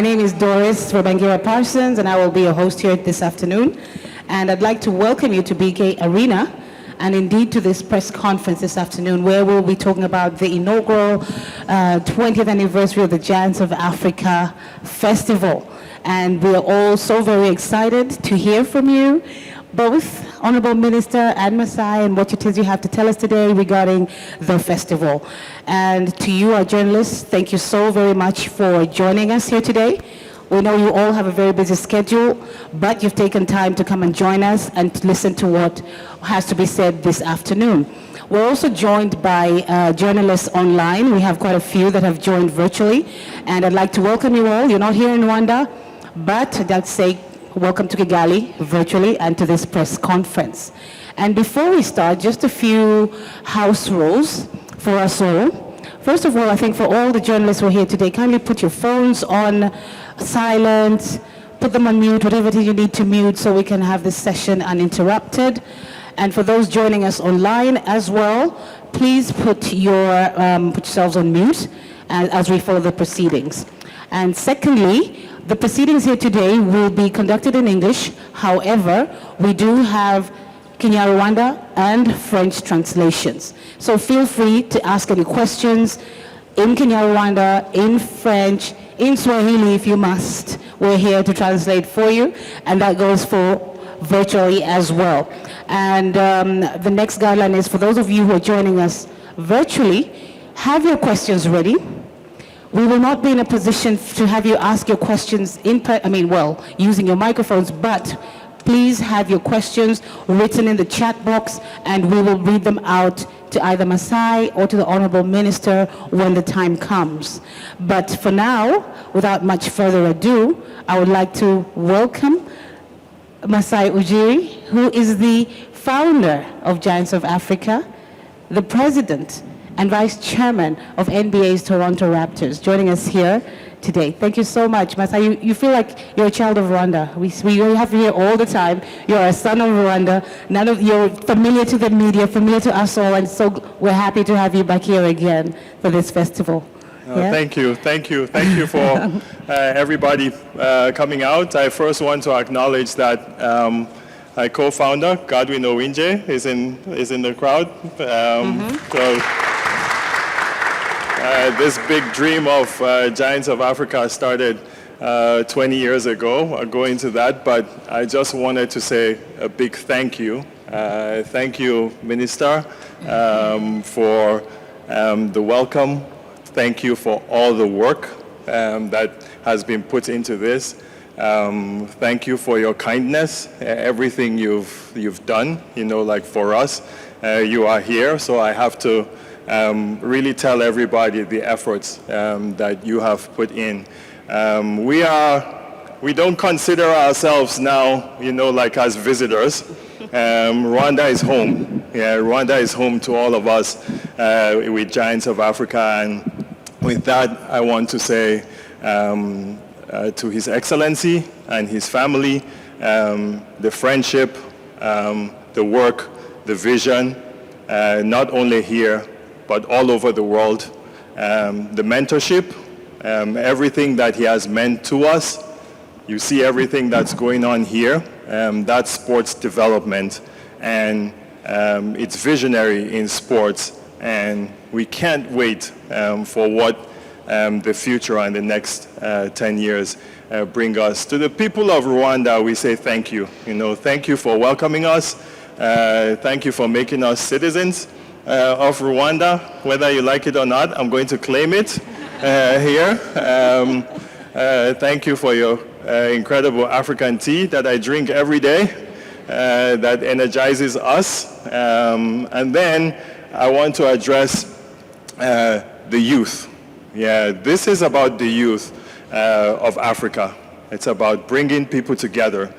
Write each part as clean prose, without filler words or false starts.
My name is Doris Robangira Parsons, and I will be your host here this afternoon. And I'd like to welcome you to BK Arena, and indeed to this press conference this afternoon, where we'll be talking about the inaugural 20th anniversary of the Giants of Africa Festival. And we are all so very excited to hear from you, both Honorable Minister and Masai, and what it is you have to tell us today regarding the festival. And to you, our journalists, thank you so very much for joining us here today. We know you all have a very busy schedule, but you've taken time to come and join us and to listen to what has to be said this afternoon. We're also joined by journalists online. We have quite a few that have joined virtually, and I'd like to welcome you all. You're not here in Rwanda, but I'd like to say welcome to Kigali virtually and to this press conference. And before we start, just a few house rules for us all. First of all, I think for all the journalists who are here today, kindly put your phones on silent, put them on mute, whatever it is you need to mute, so we can have this session uninterrupted. And for those joining us online as well, please put yourselves on mute as we follow the proceedings. And secondly, the proceedings here today will be conducted in English. However, we do have Kinyarwanda and French translations. So feel free to ask any questions in Kinyarwanda, in French, in Swahili if you must. We're here to translate for you, and that goes for virtually as well. And the next guideline is for those of you who are joining us virtually, have your questions ready. We will not be in a position to have you ask your questions using your microphones, but please have your questions written in the chat box, and we will read them out to either Masai or to the Honorable Minister when the time comes. But for now, without much further ado, I would like to welcome Masai Ujiri, who is the founder of Giants of Africa, the president and vice chairman of NBA's Toronto Raptors, joining us here today. Thank you so much, Masai. You feel like you're a child of Rwanda. We have you here all the time. You're a son of Rwanda. You're familiar to the media, familiar to us all, and so we're happy to have you back here again for this festival. Yeah? Thank you for everybody coming out. I first want to acknowledge that my co-founder, Godwin Owinje, is in the crowd. This big dream of Giants of Africa started 20 years ago, going to that, but I just wanted to say a big thank you. Thank you, Minister, for the welcome. Thank you for all the work that has been put into this. Thank you for your kindness, everything you've done, for us. You are here, so I have to really tell everybody the efforts that you have put in. We don't consider ourselves now, as visitors. Rwanda is home. Yeah, Rwanda is home to all of us with Giants of Africa. And with that, I want to say to His Excellency and his family, the friendship, the work, the vision, not only here, but all over the world, the mentorship, everything that he has meant to us. You see everything that's going on here, that's sports development, and it's visionary in sports, and we can't wait for what the future and the next 10 years bring us. To the people of Rwanda, we say thank you. Thank you for welcoming us. Thank you for making us citizens of Rwanda, whether you like it or not. I'm going to claim it here. Thank you for your incredible African tea that I drink every day, that energizes us. And then I want to address the youth. Yeah, this is about the youth of Africa. It's about bringing people together,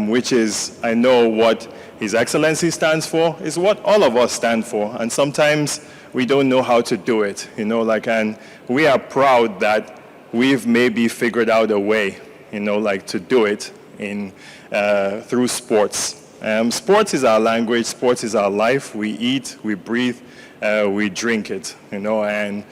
which is, I know, what His Excellency stands for, is what all of us stand for. And sometimes we don't know how to do it, and we are proud that we've maybe figured out a way, to do it through sports. Sports is our language, sports is our life. We eat, we breathe, we drink it, and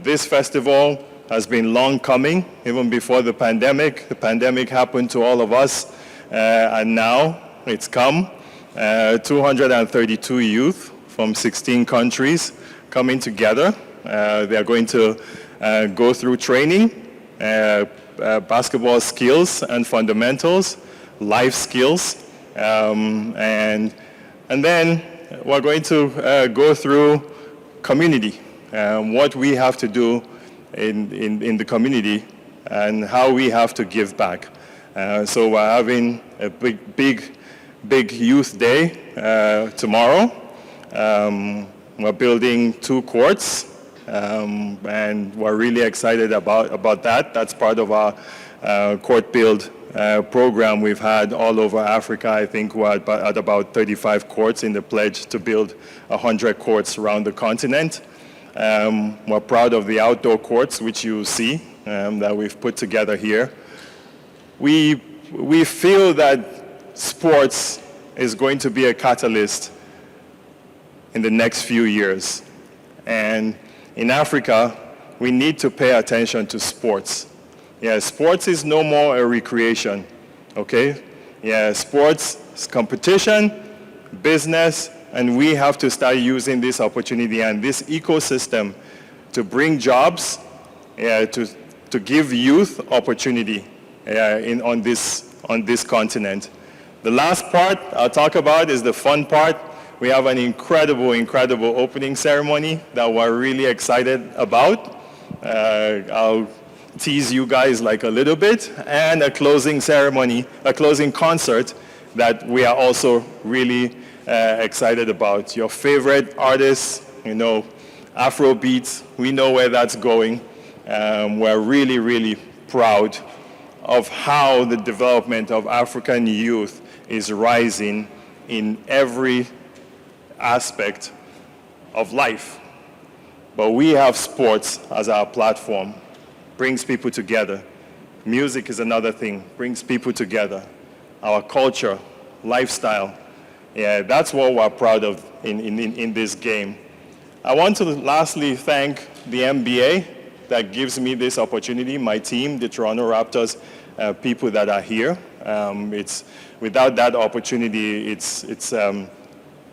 this festival has been long coming, even before the pandemic. The pandemic happened to all of us, and now it's come. 232 youth from 16 countries coming together. They are going to go through training, basketball skills and fundamentals, life skills, and then we're going to go through community, what we have to do in the community and how we have to give back. So we're having a big youth day tomorrow. We're building 2 courts, and we're really excited about that. That's part of our court build program we've had all over Africa. I think we're at about 35 courts in the pledge to build 100 courts around the continent. We're proud of the outdoor courts, which you see, that we've put together here. We feel that sports is going to be a catalyst in the next few years. And in Africa, we need to pay attention to sports. Yeah, sports is no more a recreation, okay? Yeah, sports is competition, business, and we have to start using this opportunity and this ecosystem to bring jobs, to give youth opportunity on this continent. The last part I'll talk about is the fun part. We have an incredible opening ceremony that we're really excited about. I'll tease you guys like a little bit, and a closing ceremony, a closing concert that we are also really excited about. Your favorite artists, Afrobeats, we know where that's going. We're really proud of how the development of African youth is rising in every aspect of life. But we have sports as our platform, brings people together. Music is another thing, brings people together. Our culture, lifestyle, that's what we're proud of in this game. I want to lastly thank the NBA that gives me this opportunity, my team, the Toronto Raptors, people that are here. Without that opportunity, it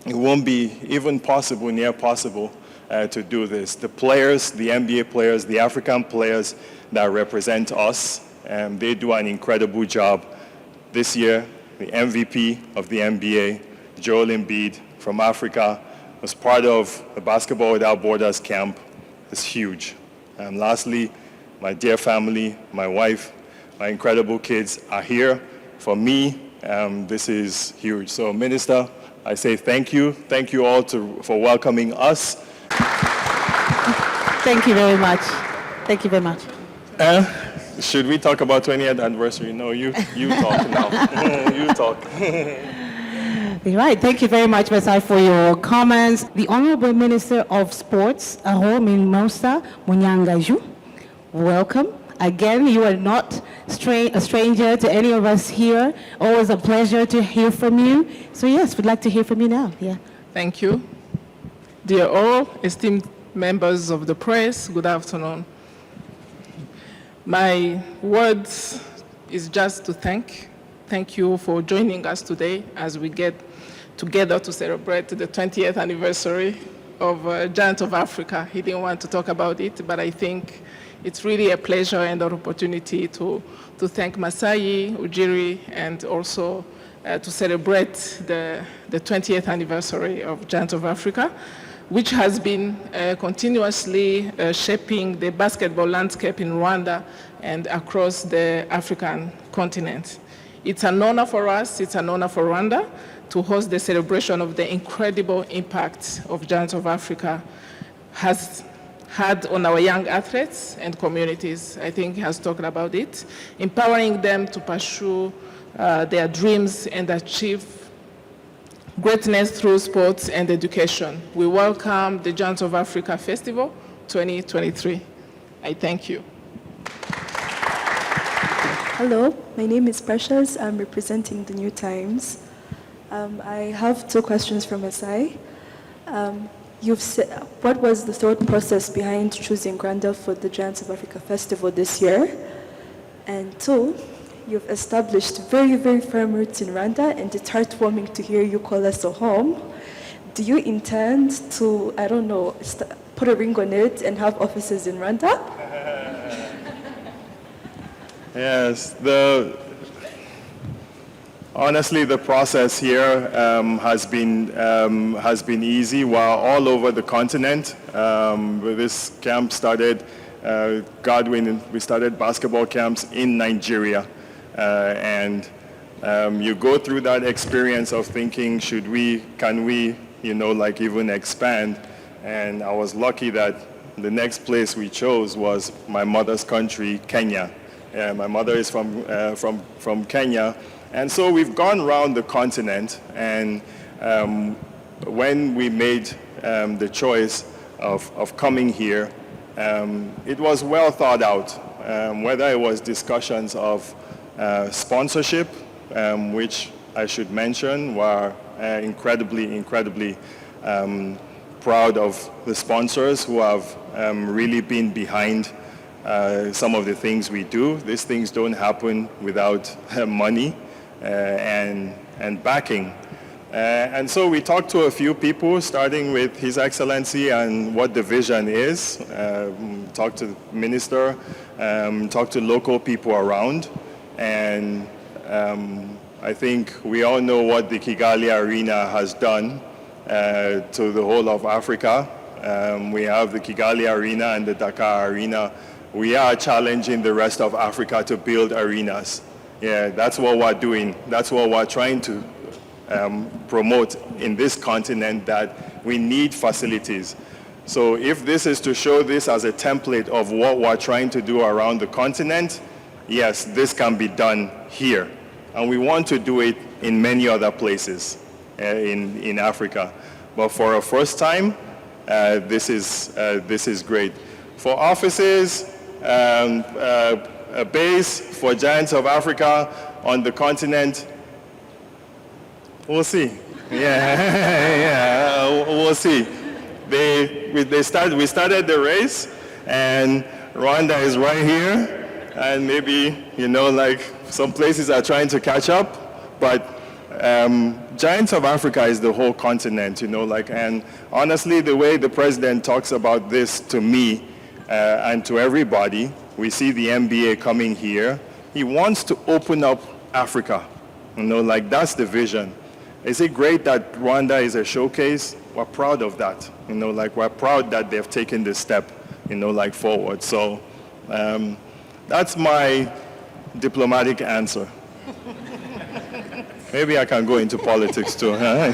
won't be even near possible to do this. The players, the NBA players, the African players that represent us, they do an incredible job. This year, the MVP of the NBA, Joel Embiid from Africa, was part of the Basketball Without Borders camp. It's huge. And lastly, my dear family, my wife, my incredible kids are here. For me, this is huge. So, Minister, I say thank you. Thank you all for welcoming us. Thank you very much. Thank you very much. Should we talk about 20th anniversary? No, you talk now. You talk. Right. Thank you very much, Masai, for your comments. The Honorable Minister of Sports, Ahomin Musa Munyangaju, welcome. Again, you are not a stranger to any of us here. Always a pleasure to hear from you. So yes, we'd like to hear from you now. Yeah. Thank you. Dear all esteemed members of the press, good afternoon. My words is just to thank you for joining us today as we get together to celebrate the 20th anniversary of Giant of Africa. He didn't want to talk about it, but I think it's really a pleasure and an opportunity to thank Masai Ujiri and also to celebrate the 20th anniversary of Giant of Africa, which has been continuously shaping the basketball landscape in Rwanda and across the African continent. It's an honor for us, it's an honor for Rwanda to host the celebration of the incredible impact of Giant of Africa has had on our young athletes and communities. I think he has talked about it, empowering them to pursue their dreams and achieve greatness through sports and education. We welcome the Giants of Africa Festival 2023. I thank you. Hello, my name is Precious. I'm representing the New Times. I have 2 questions from Masai. what was the thought process behind choosing Rwanda for the Giants of Africa Festival this year? And 2, you've established very, very firm roots in Rwanda, and it's heartwarming to hear you call us a home. Do you intend to, I don't know, put a ring on it and have offices in Rwanda? Yes, honestly, the process here has been easy. We're all over the continent. This camp started, Godwin, we started basketball camps in Nigeria. And you go through that experience of thinking, can we, even expand? And I was lucky that the next place we chose was my mother's country, Kenya. My mother is from Kenya. And so we've gone around the continent, and when we made the choice of coming here, it was well thought out, whether it was discussions of sponsorship, which I should mention were incredibly proud of the sponsors who have really been behind some of the things we do. These things don't happen without money and backing. And so we talked to a few people, starting with His Excellency and what the vision is, talked to the minister, talked to local people around, and I think we all know what the Kigali Arena has done to the whole of Africa. We have the Kigali Arena and the Dakar Arena. We are challenging the rest of Africa to build arenas. Yeah, that's what we're doing. That's what we're trying to promote in this continent, that we need facilities. So if this is to show this as a template of what we're trying to do around the continent, yes, this can be done here. And we want to do it in many other places in Africa. But for a first time, this is great. For offices, a base for Giants of Africa on the continent, we'll see. Yeah, we'll see. We started the race, and Rwanda is right here, and maybe, some places are trying to catch up, but Giants of Africa is the whole continent, and honestly, the way the president talks about this to me and to everybody, we see the NBA coming here. He wants to open up Africa, that's the vision. Is it great that Rwanda is a showcase? We're proud of that, we're proud that they've taken this step, forward. So that's my diplomatic answer. Maybe I can go into politics too. Huh?